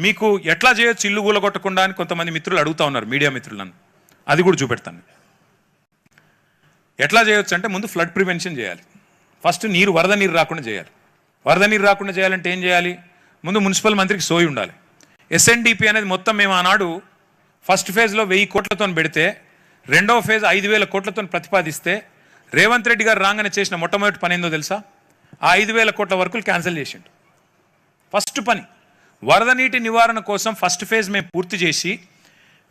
మీకు ఎట్లా చేయొచ్చు ఇల్లు కూలగొట్టకుండా అని కొంతమంది మిత్రులు అడుగుతా ఉన్నారు, మీడియా మిత్రులను. అది కూడా చూపెడతాను. ఎట్లా చేయొచ్చు అంటే ముందు ఫ్లడ్ ప్రివెన్షన్ చేయాలి. ఫస్ట్ వరద నీరు రాకుండా చేయాలి. వరద నీరు రాకుండా చేయాలంటే ఏం చేయాలి? ముందు మున్సిపల్ మంత్రికి సోయి ఉండాలి. ఎస్ఎన్డిపి అనేది మొత్తం మేము ఆనాడు ఫస్ట్ ఫేజ్లో 1000 కోట్లతో పెడితే, రెండవ ఫేజ్ 5000 కోట్లతో ప్రతిపాదిస్తే, రేవంత్ రెడ్డి గారు రాగానే చేసిన మొట్టమొదటి పని ఏందో తెలుసా? ఆ 5000 కోట్ల వర్కులు క్యాన్సిల్ చేసిండు. ఫస్ట్ పని వరద నీటి నివారణ కోసం ఫస్ట్ ఫేజ్ మేము పూర్తి చేసి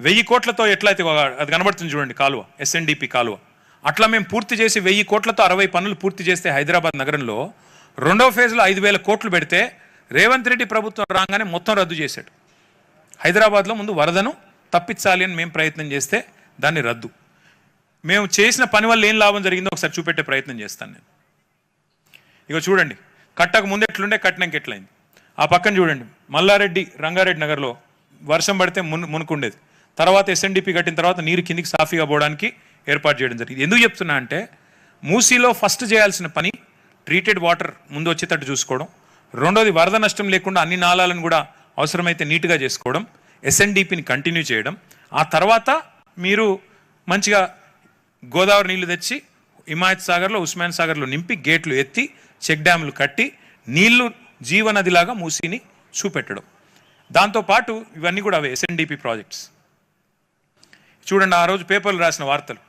1000 కోట్లతో ఎట్లయితే అది కనబడుతుంది చూడండి కాలువ, ఎస్ఎన్డిపి కాలువ, అట్లా మేము పూర్తి చేసి 1000 కోట్లతో 60 పనులు పూర్తి చేస్తే హైదరాబాద్ నగరంలో రెండవ ఫేజ్లో 5000 కోట్లు పెడితే రేవంత్ రెడ్డి ప్రభుత్వం రాగానే మొత్తం రద్దు చేశాడు. హైదరాబాద్లో ముందు వరదను తప్పించాలి అని మేము ప్రయత్నం చేస్తే దాన్ని రద్దు. మేము చేసిన పని వల్ల ఏం లాభం జరిగిందో ఒకసారి చూపెట్టే ప్రయత్నం చేస్తాను నేను. ఇక చూడండి, కట్టక ముందు ఎట్లుండే, కట్టినాక ఎట్లయింది. ఆ పక్కన చూడండి, మల్లారెడ్డి రంగారెడ్డి నగర్లో వర్షం పడితే మునుకుండేది. తర్వాత ఎస్ఎన్డిపి కట్టిన తర్వాత నీరు కిందికి సాఫీగా పోవడానికి ఏర్పాటు చేయడం జరిగింది. ఎందుకు చెప్తున్నా అంటే, మూసీలో ఫస్ట్ చేయాల్సిన పని ట్రీటెడ్ వాటర్ ముందు వచ్చేటట్టు చూసుకోవడం, రెండోది వరద నష్టం లేకుండా అన్ని నాళాలను కూడా అవసరమైతే నీట్గా చేసుకోవడం, ఎస్ఎన్డిపిని కంటిన్యూ చేయడం. ఆ తర్వాత మీరు మంచిగా గోదావరి నీళ్లు తెచ్చి హిమాయత్ సాగర్లో, ఉస్మాన్ సాగర్లో నింపి గేట్లు ఎత్తి చెక్ డ్యాములు కట్టి నీళ్లు జీవనదిలాగా మూసీని చూపెట్టడం. దాంతోపాటు ఇవన్నీ కూడా అవే ఎస్ఎన్డిపి ప్రాజెక్ట్స్. చూడండి, ఆ రోజు పేపర్లు రాసిన వార్తలు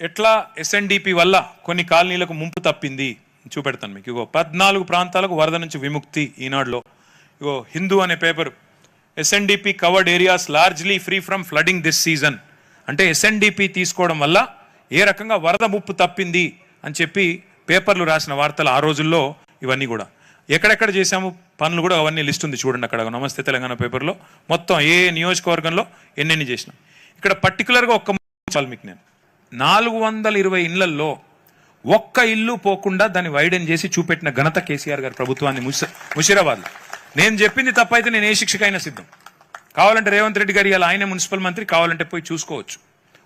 ఎట్లా ఎస్ఎన్డిపి వల్ల కొన్ని కాలనీలకు ముంపు తప్పింది చూపెడతాను మీకు. ఇగో 14 ప్రాంతాలకు వరద నుంచి విముక్తి ఈనాడులో. ఇగో హిందూ అనే paper, SNDP covered areas largely free from flooding this season. అంటే ఎస్ఎన్డిపి తీసుకోవడం వల్ల ఏ రకంగా వరద ముప్పు తప్పింది అని చెప్పి పేపర్లు రాసిన వార్తలు ఆ రోజుల్లో. ఇవన్నీ కూడా ఎక్కడెక్కడ చేశాము పనులు కూడా అవన్నీ లిస్ట్ ఉంది చూడండి అక్కడ, నమస్తే తెలంగాణ పేపర్లో మొత్తం ఏ నియోజకవర్గంలో ఎన్నెన్ని చేసినాం. ఇక్కడ పర్టికులర్గా మీకు నేను 420 ఇళ్లల్లో ఒక్క ఇల్లు పోకుండా దాన్ని వైడెన్ చేసి చూపెట్టిన ఘనత కేసీఆర్ గారి ప్రభుత్వాన్ని ముషీరాబాద్లో. నేను చెప్పింది తప్పైతే నేను ఏ శిక్షకైనా సిద్ధం. కావాలంటే రేవంత్ రెడ్డి గారు ఇలా ఆయనే మున్సిపల్ మంత్రి, కావాలంటే పోయి చూసుకోవచ్చు.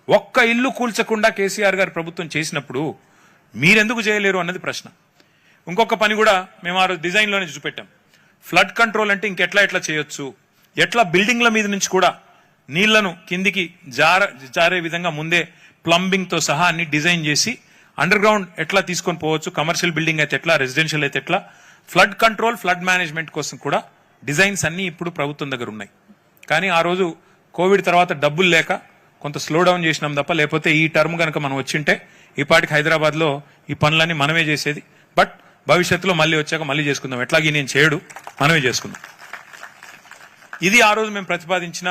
ఒక్క ఇల్లు కూల్చకుండా కేసీఆర్ గారి ప్రభుత్వం చేసినప్పుడు మీరెందుకు చేయలేరు అన్నది ప్రశ్న. ఇంకొక పని కూడా మేము ఆ రోజు డిజైన్లోనే చూపెట్టాం. ఫ్లడ్ కంట్రోల్ అంటే ఎట్లా చేయొచ్చు, ఎట్లా బిల్డింగ్ల మీద నుంచి కూడా నీళ్లను కిందికి జారే విధంగా ముందే ప్లంబింగ్తో సహా అన్ని డిజైన్ చేసి అండర్ గ్రౌండ్ ఎట్లా తీసుకొని పోవచ్చు, కమర్షియల్ బిల్డింగ్ అయితే ఎట్లా, రెసిడెన్షియల్ అయితే ఎట్లా, ఫ్లడ్ కంట్రోల్, ఫ్లడ్ మేనేజ్మెంట్ కోసం కూడా డిజైన్స్ అన్నీ ఇప్పుడు ప్రభుత్వం దగ్గర ఉన్నాయి. కానీ ఆ రోజు కోవిడ్ తర్వాత డబ్బులు లేక కొంత స్లో డౌన్ చేసినాం తప్ప, లేకపోతే ఈ టర్మ్ కనుక మనం వచ్చింటే ఈ పాటికి హైదరాబాద్లో ఈ పనులన్నీ మనమే చేసేది. బట్ భవిష్యత్తులో మళ్ళీ వచ్చాక మళ్ళీ చేసుకుందాం, ఎట్లాగే నేను చేయడు, మనమే చేసుకుందాం. ఇది ఆ రోజు మేము ప్రతిపాదించిన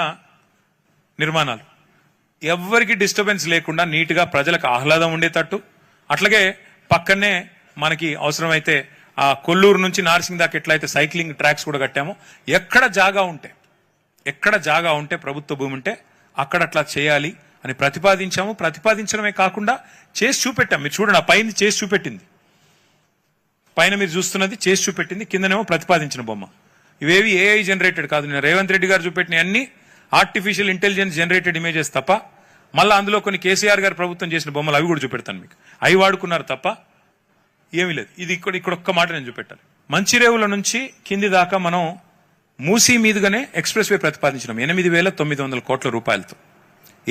నిర్మాణాలు. ఎవ్వరికి డిస్టర్బెన్స్ లేకుండా నీట్గా ప్రజలకు ఆహ్లాదం ఉండేటట్టు, అట్లాగే పక్కనే మనకి అవసరమైతే ఆ కొల్లూరు నుంచి నార్సింగ్ దాకా ఎట్లయితే సైక్లింగ్ ట్రాక్స్ కూడా కట్టామో, ఎక్కడ జాగా ఉంటే ప్రభుత్వ భూమి ఉంటే అక్కడ అట్లా చేయాలి అని ప్రతిపాదించాము. ప్రతిపాదించడమే కాకుండా చేసి చూపెట్టాం. మీరు చూడండి, ఆ పైన చేసి చూపెట్టింది, పైన మీరు చూస్తున్నది చేసి చూపెట్టింది, కిందనేమో ప్రతిపాదించిన బొమ్మ. ఇవేవి ఏఐ జనరేటెడ్ కాదు. నేను రేవంత్ రెడ్డి గారు చూపెట్టిన అన్ని ఆర్టిఫిషియల్ ఇంటెలిజెన్స్ జనరేటెడ్ ఇమేజెస్ తప్ప, మళ్ళీ అందులో కొన్ని కేసీఆర్ గారు ప్రభుత్వం చేసిన బొమ్మలు అవి కూడా చూపెడతాను మీకు. అవి వాడుకున్నారు తప్ప ఏమీ లేదు. ఇది ఇక్కడ ఒక్క మాట నేను చూపెట్టాలి. మంచిరేవుల నుంచి కింది దాకా మనం మూసీ మీదుగానే ఎక్స్ప్రెస్ వే ప్రతిపాదించినాం 8,900 కోట్ల రూపాయలతో.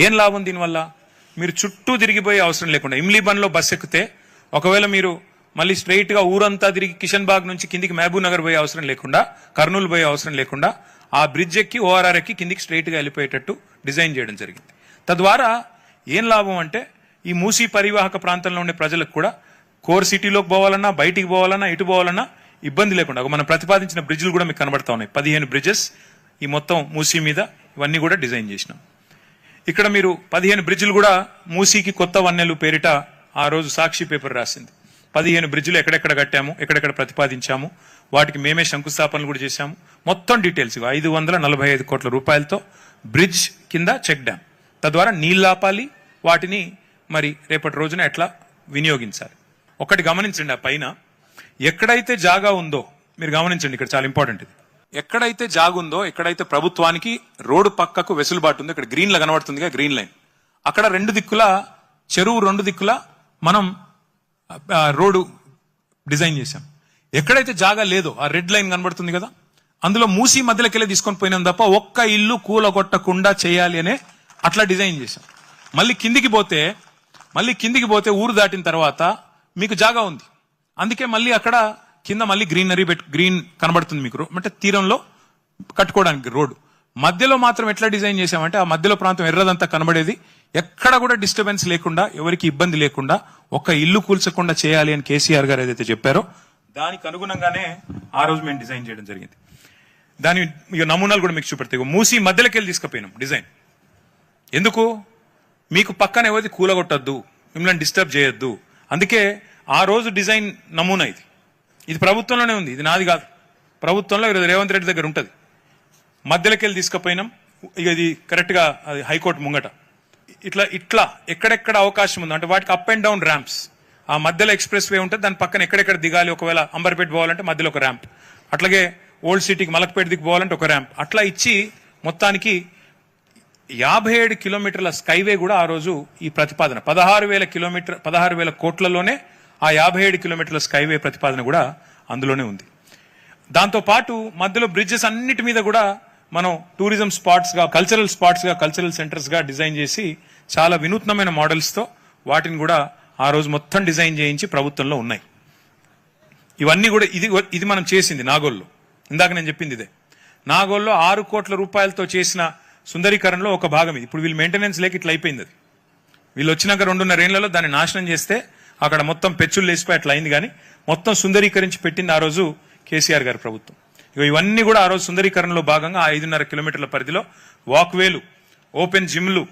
ఏం లాభం దీనివల్ల? మీరు చుట్టూ తిరిగిపోయే అవసరం లేకుండా, ఇమ్లీబన్లో బస్ ఎక్కితే ఒకవేళ మీరు మళ్ళీ స్ట్రైట్గా ఊరంతా తిరిగి కిషన్ బాగ్ నుంచి కిందికి మహబూబ్ నగర్ పోయే అవసరం లేకుండా, కర్నూలు పోయే అవసరం లేకుండా ఆ బ్రిడ్జ్ ఎక్కి ఓఆర్ఆర్ ఎక్కి కిందికి స్ట్రైట్గా వెళ్ళిపోయేటట్టు డిజైన్ చేయడం జరిగింది. తద్వారా ఏం లాభం అంటే, ఈ మూసీ పరివాహక ప్రాంతంలో ఉండే ప్రజలకు కూడా కోర్ సిటీలోకి పోవాలన్నా, బయటికి పోవాలన్నా, ఇటు పోవాలన్నా ఇబ్బంది లేకుండా మనం ప్రతిపాదించిన బ్రిడ్జ్లు కూడా మీకు కనబడతా ఉన్నాయి. 15 బ్రిడ్జెస్ ఈ మొత్తం మూసీ మీద, ఇవన్నీ కూడా డిజైన్ చేసినాం. ఇక్కడ మీరు 15 బ్రిడ్జ్లు కూడా మూసీకి కొత్త వన్నెలు పేరిట ఆ రోజు సాక్షి పేపర్ రాసింది. 15 బ్రిడ్జ్లు ఎక్కడెక్కడ కట్టాము, ఎక్కడెక్కడ ప్రతిపాదించాము, వాటికి మేమే శంకుస్థాపనలు కూడా చేశాము. మొత్తం డీటెయిల్స్ 545 కోట్ల రూపాయలతో బ్రిడ్జ్ కింద చెక్ డ్యామ్. తద్వారా నీళ్ళు ఆపాలి, వాటిని మరి రేపటి రోజున ఎట్లా వినియోగించాలి. ఒకటి గమనించండి, ఆ పైన ఎక్కడైతే జాగా ఉందో మీరు గమనించండి, ఇక్కడ చాలా ఇంపార్టెంట్ ఇది. ఎక్కడైతే జాగా ఉందో, ఎక్కడైతే ప్రభుత్వానికి రోడ్డు పక్కకు వెసులుబాటు ఉందో, ఇక్కడ గ్రీన్ లా కనబడుతుందిగా గ్రీన్ లైన్, అక్కడ 2 దిక్కుల చెరువు 2 దిక్కుల మనం రోడ్డు డిజైన్ చేశాం. ఎక్కడైతే జాగా లేదో ఆ రెడ్ లైన్ కనబడుతుంది కదా, అందులో మూసి మధ్యలోకి తీసుకొని పోయినాం తప్ప ఒక్క ఇల్లు కూలగొట్టకుండా చేయాలి అనే అట్లా డిజైన్ చేశాం. మళ్ళీ కిందికి పోతే ఊరు దాటిన తర్వాత మీకు జాగా ఉంది, అందుకే మళ్ళీ అక్కడ కింద మళ్ళీ గ్రీన్ కనబడుతుంది మీకు, అంటే తీరంలో కట్టుకోవడానికి రోడ్డు. మధ్యలో మాత్రం ఎట్లా డిజైన్ చేశామంటే ఆ మధ్యలో ప్రాంతం ఎర్రదంతా కనబడేది, ఎక్కడ కూడా డిస్టర్బెన్స్ లేకుండా, ఎవరికి ఇబ్బంది లేకుండా, ఒక్క ఇల్లు కూల్చకుండా చేయాలి అని కేసీఆర్ గారు ఏదైతే చెప్పారో దానికి అనుగుణంగానే ఆ రోజు మేము డిజైన్ చేయడం జరిగింది. దాని ఇక నమూనాలు కూడా మీకు చూపెడతాయి. మూసి మధ్యలోకి వెళ్ళి తీసుకుపోయినాం డిజైన్. ఎందుకు? మీకు పక్కన ఎవరిది కూలగొట్టద్దు, మిమ్మల్ని డిస్టర్బ్ చేయొద్దు. అందుకే ఆ రోజు డిజైన్ నమూనా ఇది ప్రభుత్వంలోనే ఉంది, ఇది నాది కాదు. ప్రభుత్వంలో రేవంత్ రెడ్డి దగ్గర ఉంటుంది. మధ్యలోకి వెళ్ళి తీసుకుపోయినాం. ఇక ఇది కరెక్ట్గా అది హైకోర్టు ముంగట ఇట్లా ఎక్కడెక్కడ అవకాశం ఉంది అంటే వాటికి అప్ అండ్ డౌన్ ర్యాంప్స్. ఆ మధ్యలో ఎక్స్ప్రెస్ వే ఉంటుంది, దాని పక్కన ఎక్కడెక్కడ దిగాలి, ఒకవేళ అంబర్పేట పోవాలంటే మధ్యలో ఒక ర్యాంప్, అట్లాగే ఓల్డ్ సిటీకి మలక్పేట దిగి పోవాలంటే ఒక ర్యాంప్, అట్లా ఇచ్చి మొత్తానికి 57 కిలోమీటర్ల స్కైవే కూడా ఆ రోజు ఈ ప్రతిపాదన 16,000 కోట్లలోనే ఆ 57 కిలోమీటర్ల స్కైవే ప్రతిపాదన కూడా అందులోనే ఉంది. దాంతో పాటు మధ్యలో బ్రిడ్జెస్ అన్నిటి మీద కూడా మనం టూరిజం స్పాట్స్ గా, కల్చరల్ సెంటర్స్ గా డిజైన్ చేసి చాలా వినూత్నమైన మోడల్స్ తో వాటిని కూడా ఆ రోజు మొత్తం డిజైన్ చేయించి ప్రభుత్వంలో ఉన్నాయి. ఇవన్నీ కూడా ఇది మనం చేసింది నాగోల్లో. ఇందాక నేను చెప్పింది ఇదే. నాగోల్లో 6 కోట్ల రూపాయలతో చేసిన సుందరీకరణలో ఒక భాగం ఇది. ఇప్పుడు వీళ్ళు మెయింటెనెన్స్ లేక ఇట్లా అయిపోయింది. అది వీళ్ళు వచ్చినాక 2.5 ఏళ్లలో దాన్ని నాశనం చేస్తే అక్కడ మొత్తం పెచ్చులు లేసిపోయి అట్లా అయింది. కానీ మొత్తం సుందరీకరించి పెట్టింది ఆ రోజు కేసీఆర్ గారి ప్రభుత్వం. ఇవన్నీ కూడా ఆ రోజు సుందరీకరణలో భాగంగా 5.5 కిలోమీటర్ల పరిధిలో వాక్వేలు, ఓపెన్ జిమ్లు,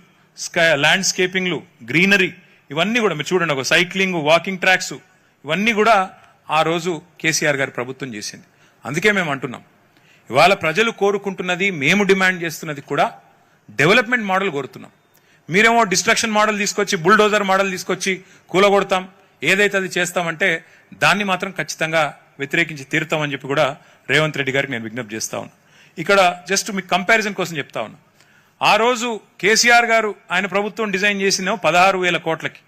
ల్యాండ్స్కేపింగ్లు, గ్రీనరీ, ఇవన్నీ కూడా మీరు చూడండి, ఒక సైక్లింగ్, వాకింగ్ ట్రాక్స్, ఇవన్నీ కూడా ఆ రోజు కేసీఆర్ గారి ప్రభుత్వం చేసింది. అందుకే మేము అంటున్నాం, ఇవాళ ప్రజలు కోరుకుంటున్నది, మేము డిమాండ్ చేస్తున్నది కూడా డెవలప్మెంట్ మోడల్ కోరుతున్నాం. మీరేమో డిస్ట్రక్షన్ మోడల్ తీసుకొచ్చి, బుల్డోజర్ మోడల్ తీసుకొచ్చి కూలగొడతాం, ఏదైతే అది చేస్తామంటే దాన్ని మాత్రం ఖచ్చితంగా వ్యతిరేకించి తీరుతామని చెప్పి కూడా రేవంత్ రెడ్డి గారికి నేను విజ్ఞప్తి చేస్తా ఉన్నా. ఇక్కడ జస్ట్ మీకు కంపారిజన్ కోసం చెప్తా ఉన్నా. ఆ రోజు కేసీఆర్ గారు ఆయన ప్రభుత్వం డిజైన్ చేసిందేమో 16,000 కోట్లకి,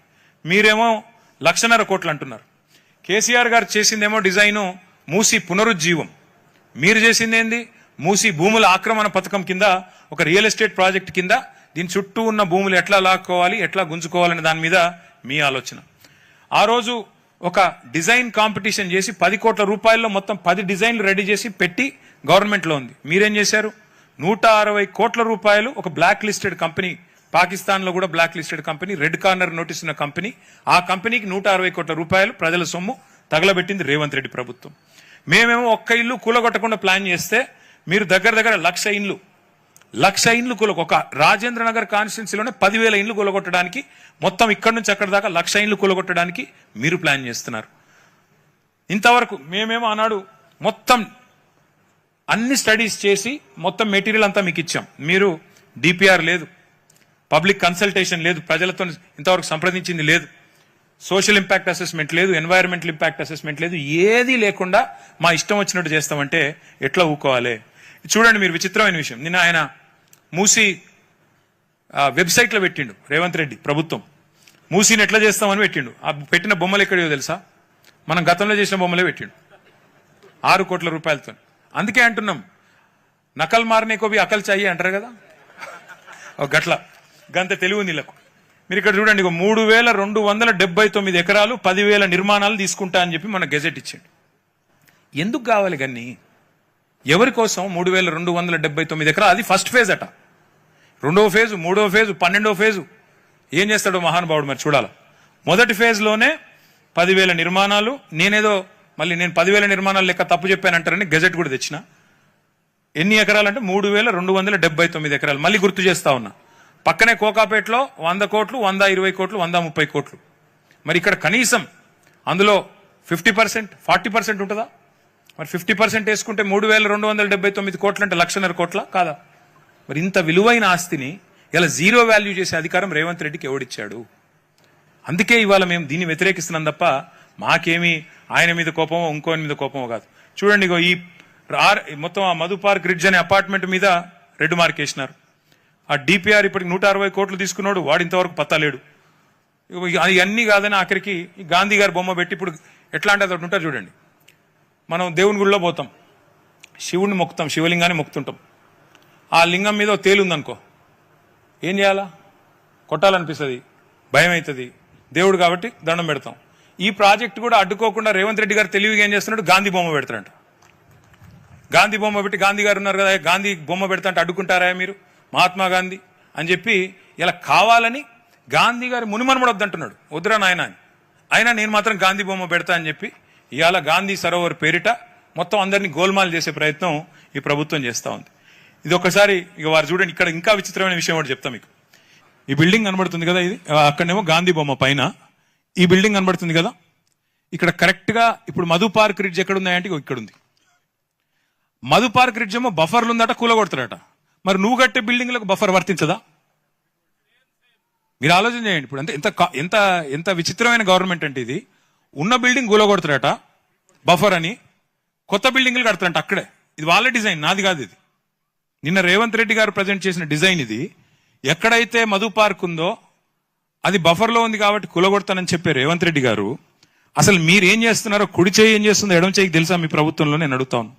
మీరేమో 1,50,000 కోట్లు అంటున్నారు. కేసీఆర్ గారు చేసిందేమో డిజైను మూసి పునరుజ్జీవం, మీరు చేసింది ఏంది? మూసి భూముల ఆక్రమణ పథకం కింద ఒక రియల్ ఎస్టేట్ ప్రాజెక్ట్ కింద దీని చుట్టూ ఉన్న భూములు ఎట్లా లాక్కోవాలి, ఎట్లా గుంజుకోవాలనే దాని మీద మీ ఆలోచన. ఆ రోజు ఒక డిజైన్ కాంపిటీషన్ చేసి 10 కోట్ల రూపాయల్లో మొత్తం 10 డిజైన్లు రెడీ చేసి పెట్టి గవర్నమెంట్లో ఉంది. మీరేం చేశారు? 160 కోట్ల రూపాయలు ఒక బ్లాక్ లిస్టెడ్ కంపెనీ, పాకిస్తాన్ లో కూడా black listed company, red corner notice ఉన్న కంపెనీ, ఆ కంపెనీకి 160 కోట్ల రూపాయలు ప్రజల సొమ్ము తగలబెట్టింది రేవంత్ రెడ్డి ప్రభుత్వం. మేమేమో ఒక్క ఇల్లు కూలగొట్టకుండా ప్లాన్ చేస్తే మీరు దగ్గర 1,00,000 ఇండ్లు ఒక రాజేంద్ర నగర్ కాన్స్టిట్యున్సీలోనే 10,000 ఇండ్లు కూలగొట్టడానికి, మొత్తం ఇక్కడి నుంచి అక్కడ దాకా 1,00,000 ఇండ్లు కూలగొట్టడానికి మీరు ప్లాన్ చేస్తున్నారు. ఇంతవరకు మేమేమో ఆనాడు మొత్తం అన్ని స్టడీస్ చేసి మొత్తం మెటీరియల్ అంతా మీకు ఇచ్చాం. మీరు డిపిఆర్ లేదు, పబ్లిక్ కన్సల్టేషన్ లేదు, ప్రజలతో ఇంతవరకు సంప్రదించింది లేదు, సోషల్ ఇంపాక్ట్ అసెస్మెంట్ లేదు, ఎన్వైరన్మెంటల్ ఇంపాక్ట్ అసెస్మెంట్ లేదు, ఏదీ లేకుండా మా ఇష్టం వచ్చినట్టు చేస్తామంటే ఎట్లా ఊకోవాలి? చూడండి, మీరు విచిత్రమైన విషయం, నిన్న ఆయన మూసి వెబ్సైట్లో పెట్టిండు రేవంత్ రెడ్డి ప్రభుత్వం, మూసీని ఎట్లా చేస్తామని పెట్టిండు. ఆ పెట్టిన బొమ్మలు ఎక్కడో తెలుసా? మనం గతంలో చేసిన బొమ్మలే పెట్టిండు 6 కోట్ల రూపాయలతో. అందుకే అంటున్నాం, నకల్ మారనే కోబి అకల్ చాయి అంటారు కదా, గంత తెలివి నీళ్ళకు. మీరు ఇక్కడ చూడండి, 3,279 ఎకరాలు 10,000 నిర్మాణాలు తీసుకుంటా అని చెప్పి మన గెజెట్ ఇచ్చిండు. ఎందుకు కావాలి గన్ని? ఎవరి కోసం 3,279 ఎకరాలు? అది ఫస్ట్ ఫేజ్ అట. 2వ ఫేజు, 3వ ఫేజు, 12వ ఫేజు ఏం చేస్తాడో మహానుభావుడు మరి చూడాల. మొదటి ఫేజ్ లోనే 10,000 నిర్మాణాలు. నేను 10,000 నిర్మాణాలు లెక్క తప్పు చెప్పానంటారని గెజెట్ కూడా తెచ్చిన. ఎన్ని ఎకరాలు అంటే 3,279 ఎకరాలు. మళ్ళీ గుర్తు చేస్తా ఉన్నా, పక్కనే కోకాపేటలో 100 కోట్లు, 120 కోట్లు, 130 కోట్లు. మరి ఇక్కడ కనీసం అందులో 50%, 40% ఉంటుందా? మరి 50% వేసుకుంటే 3,279 కోట్లు అంటే 1,00,000 కోట్ల కాదా? మరి ఇంత విలువైన ఆస్తిని ఇలా జీరో వాల్యూ చేసే అధికారం రేవంత్ రెడ్డికి ఎవడిచ్చాడు? అందుకే ఇవాళ మేము దీన్ని వ్యతిరేకిస్తున్నాం తప్ప మాకేమీ ఆయన మీద కోపమో ఇంకోని మీద కోపమో కాదు. చూడండి, ఈ మొత్తం ఆ మధు పార్క్ రిడ్జ్ అనే అపార్ట్మెంట్ మీద రెడ్ మార్క్ వేసినారు. ఆ డిపిఆర్ ఇప్పటికి 160 కోట్లు తీసుకున్నాడు, వాడు ఇంతవరకు పత్తలేడు. అన్నీ కాదని ఆఖరికి గాంధీ గారి బొమ్మ పెట్టి ఇప్పుడు ఎట్లా అంటే అది ఉంటారు చూడండి, మనం దేవుని గుడిలో పోతాం, శివుడిని మొక్కుతాం, శివలింగాన్ని మొక్కుతుంటాం. ఆ లింగం మీద ఓ తేలు ఉందనుకో, ఏం చేయాలా? కొట్టాలనిపిస్తుంది, భయం అవుతుంది. దేవుడు కాబట్టి దండం పెడతాం. ఈ ప్రాజెక్ట్ కూడా అడ్డుకోకుండా రేవంత్ రెడ్డి గారు తెలివిగా ఏం చేస్తున్నాడు? గాంధీ బొమ్మ పెడతారంట. గాంధీ బొమ్మ పెట్టి, గాంధీ గారు ఉన్నారు కదా, గాంధీ బొమ్మ పెడతా అంటే అడ్డుకుంటారా మీరు? మహాత్మా గాంధీ అని చెప్పి ఇలా కావాలని గాంధీ గారి మునిమనుమడు వద్దంటున్నాడు. వద్దురా నాయన అని. అయినా నేను మాత్రం గాంధీ బొమ్మ పెడతా అని చెప్పి ఇవాళ గాంధీ సరోవర్ పేరిట మొత్తం అందరినీ గోల్మాల్ చేసే ప్రయత్నం ఈ ప్రభుత్వం చేస్తూ ఉంది. ఇది ఒకసారి ఇక వారు చూడండి, ఇక్కడ ఇంకా విచిత్రమైన విషయం ఒకటి చెప్తా మీకు. ఈ బిల్డింగ్ కనబడుతుంది కదా, ఇది అక్కడనేమో గాంధీ బొమ్మ పైన ఈ బిల్డింగ్ కనబడుతుంది కదా, ఇక్కడ కరెక్ట్ గా ఇప్పుడు మధు పార్క్ రిడ్జ్ ఎక్కడ ఉన్నాయంటే ఇక్కడ ఉంది. మధు పార్క్ రిడ్జ్ ఏమో బఫర్లు ఉందట, కూలగొడతారట. మరి నువ్వు కట్టే బిల్డింగ్లకు బఫర్ వర్తించదా? మీరు ఆలోచన చేయండి. ఇప్పుడు అంటే ఎంత ఎంత ఎంత విచిత్రమైన గవర్నమెంట్ అంటే ఇది. ఉన్న బిల్డింగ్ కూలగొడతారట బఫర్ అని, కొత్త బిల్డింగ్లు కడతారంట అక్కడే. ఇది వాళ్ళ డిజైన్, నాది కాదు ఇది. నిన్న రేవంత్ రెడ్డి గారు ప్రజెంట్ చేసిన డిజైన్ ఇది. ఎక్కడైతే మధు పార్క్ ఉందో అది బఫర్లో ఉంది కాబట్టి కూలగొడతానని చెప్పే రేవంత్ రెడ్డి గారు, అసలు మీరేం చేస్తున్నారో, కుడి చేయి ఏం చేస్తుందో ఎడమ చేయికి తెలుసా మీ ప్రభుత్వంలో? నేను అడుగుతాను.